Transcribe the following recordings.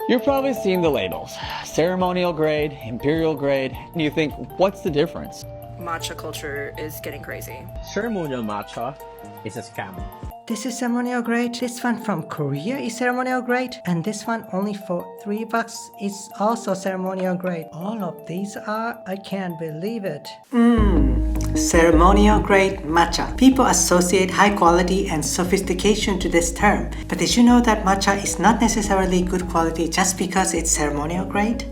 You're probably seeing the labels, ceremonial grade, imperial grade, and you think, what's the difference? Matcha culture is getting crazy. Ceremonial matcha is a scam. This is ceremonial grade. This one from Korea is ceremonial grade. And this one only for $3 is also ceremonial grade. All of these are, I can't believe it. Ceremonial grade matcha. People associate high quality and sophistication to this term. But did you know that matcha is not necessarily good quality just because it's ceremonial grade?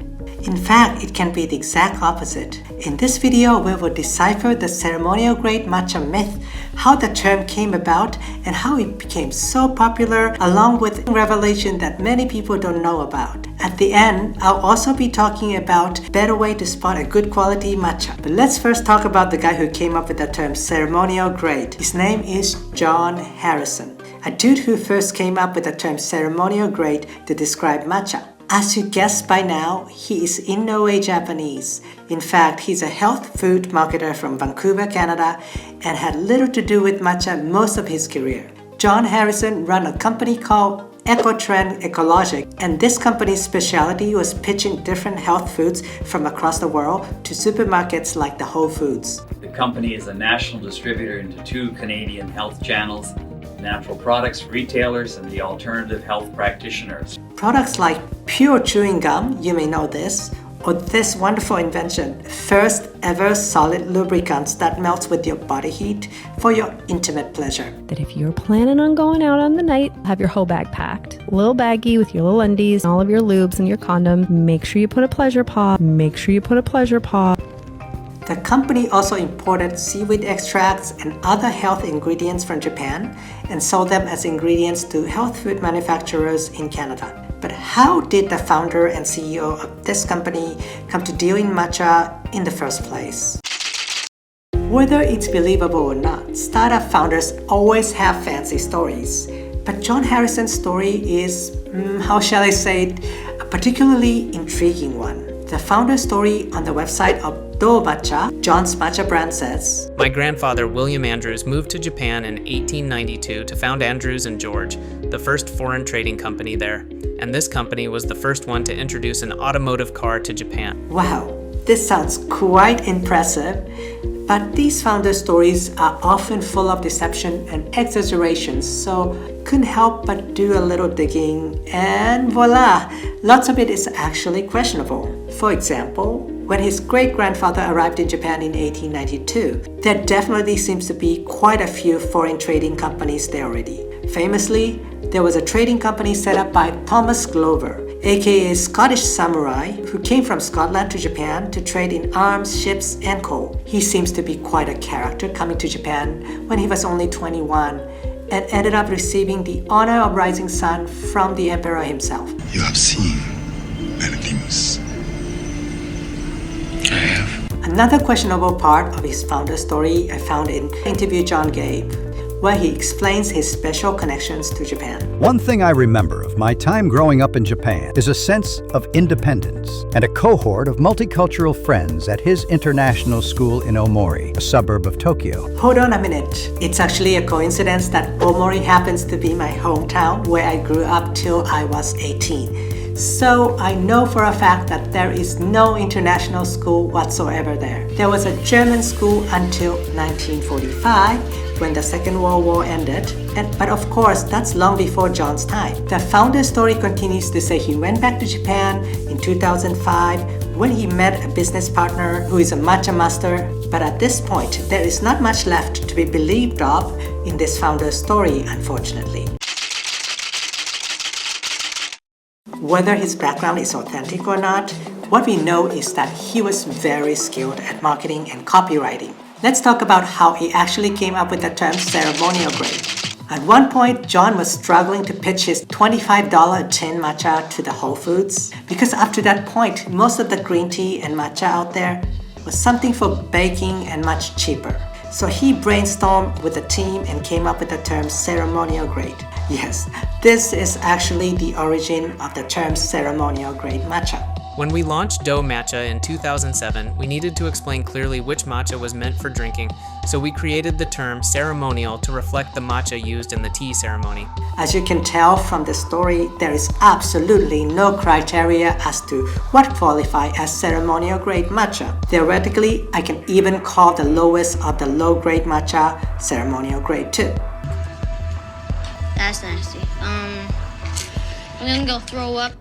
In fact, it can be the exact opposite. In this video, we will decipher the ceremonial grade matcha myth, how the term came about, and how it became so popular, along with revelation that many people don't know about. At the end, I'll also be talking about better way to spot a good quality matcha. But let's first talk about the guy who came up with the term ceremonial grade. His name is John Harrison, a dude who first came up with the term ceremonial grade to describe matcha. As you guessed by now, he is in no way Japanese. In fact, he's a health food marketer from Vancouver, Canada, and had little to do with matcha most of his career. John Harrison ran a company called EcoTrend Ecologic, and this company's specialty was pitching different health foods from across the world to supermarkets like the Whole Foods. The company is a national distributor into 2 Canadian health channels, natural products retailers and the alternative health practitioners. Products like pure chewing gum, you may know this, or this wonderful invention, first ever solid lubricants that melts with your body heat for your intimate pleasure. That if you're planning on going out on the night, have your whole bag packed. A little baggie with your little undies, all of your lubes and your condom. Make sure you put a pleasure paw. Make sure you put a pleasure paw. The company also imported seaweed extracts and other health ingredients from Japan and sold them as ingredients to health food manufacturers in Canada. But how did the founder and CEO of this company come to deal in matcha in the first place? Whether it's believable or not, startup founders always have fancy stories. But John Harrison's story is, how shall I say it, a particularly intriguing one. The founder story on the website of Do Matcha, John's matcha brand, says, My grandfather, William Andrews, moved to Japan in 1892 to found Andrews and George, the first foreign trading company there. And this company was the first one to introduce an automotive car to Japan. Wow, this sounds quite impressive. But these founder stories are often full of deception and exaggerations, so couldn't help but do a little digging, and voila, lots of it is actually questionable. For example, when his great-grandfather arrived in Japan in 1892, there definitely seems to be quite a few foreign trading companies there already. Famously, there was a trading company set up by Thomas Glover, aka Scottish samurai, who came from Scotland to Japan to trade in arms, ships, and coal. He seems to be quite a character, coming to Japan when he was only 21 and ended up receiving the honor of Rising Sun from the emperor himself. You have seen many things. I have. Another questionable part of his founder story I found in an interview John gave, where he explains his special connections to Japan. One thing I remember of my time growing up in Japan is a sense of independence and a cohort of multicultural friends at his international school in Omori, a suburb of Tokyo. Hold on a minute. It's actually a coincidence that Omori happens to be my hometown where I grew up till I was 18. So I know for a fact that there is no international school whatsoever there. There was a German school until 1945, when the Second World War ended, but of course that's long before John's time. The founder story continues to say he went back to Japan in 2005 when he met a business partner who is a matcha master, but at this point there is not much left to be believed of in this founder's story, unfortunately. Whether his background is authentic or not, what we know is that he was very skilled at marketing and copywriting. Let's talk about how he actually came up with the term ceremonial grade. At one point, John was struggling to pitch his $25 tin matcha to the Whole Foods, because up to that point, most of the green tea and matcha out there was something for baking and much cheaper. So he brainstormed with the team and came up with the term ceremonial grade. Yes, this is actually the origin of the term ceremonial grade matcha. When we launched Dough Matcha in 2007, we needed to explain clearly which matcha was meant for drinking, so we created the term ceremonial to reflect the matcha used in the tea ceremony. As you can tell from the story, there is absolutely no criteria as to what qualifies as ceremonial grade matcha. Theoretically, I can even call the lowest of the low grade matcha ceremonial grade too. That's nasty. I'm gonna go throw up.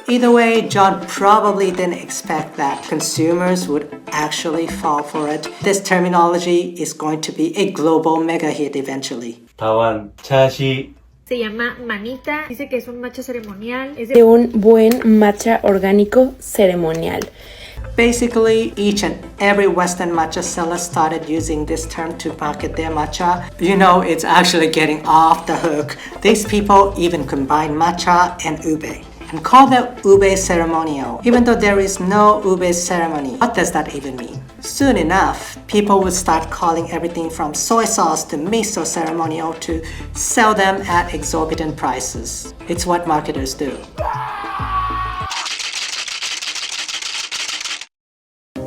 Either way, John probably didn't expect that consumers would actually fall for it. This terminology is going to be a global mega hit eventually. Se llama manita, dice que es un matcha ceremonial. Es de un buen matcha orgánico ceremonial. Basically, each and every Western matcha seller started using this term to market their matcha. You know, it's actually getting off the hook. These people even combine matcha and ube and call them ube ceremonial, even though there is no ube ceremony. What does that even mean? Soon enough, people would start calling everything from soy sauce to miso ceremonial to sell them at exorbitant prices. It's what marketers do.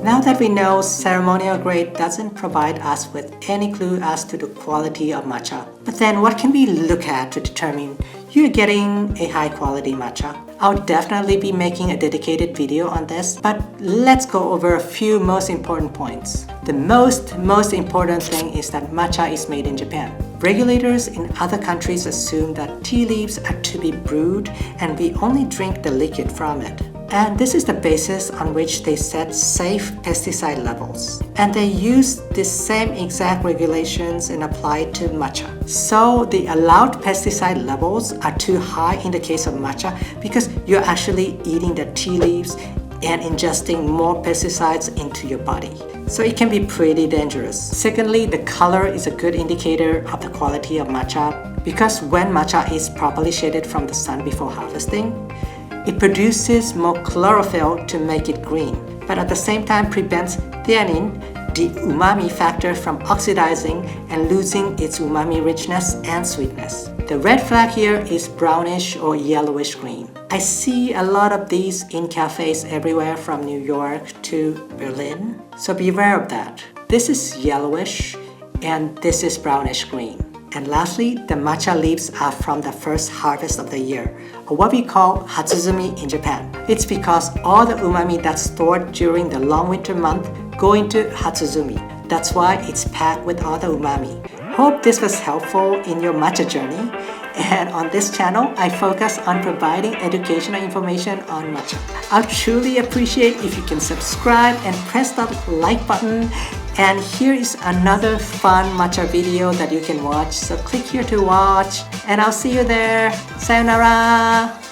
Now that we know ceremonial grade doesn't provide us with any clue as to the quality of matcha, but then what can we look at to determine you're getting a high quality matcha? I'll definitely be making a dedicated video on this, but let's go over a few most important points. The most important thing is that matcha is made in Japan. Regulators in other countries assume that tea leaves are to be brewed and we only drink the liquid from it. And this is the basis on which they set safe pesticide levels. And they use the same exact regulations and apply it to matcha. So the allowed pesticide levels are too high in the case of matcha because you're actually eating the tea leaves and ingesting more pesticides into your body. So it can be pretty dangerous. Secondly, the color is a good indicator of the quality of matcha because when matcha is properly shaded from the sun before harvesting, it produces more chlorophyll to make it green, but at the same time prevents theanine, the umami factor, from oxidizing and losing its umami richness and sweetness. The red flag here is brownish or yellowish green. I see a lot of these in cafes everywhere from New York to Berlin, so beware of that. This is yellowish and this is brownish green. And lastly, the matcha leaves are from the first harvest of the year, or what we call hatsuzumi in Japan. It's because all the umami that's stored during the long winter month go into hatsuzumi. That's why it's packed with all the umami. Hope this was helpful in your matcha journey. And on this channel, I focus on providing educational information on matcha. I'll truly appreciate if you can subscribe and press the like button. And here is another fun matcha video that you can watch. So click here to watch and I'll see you there. Sayonara!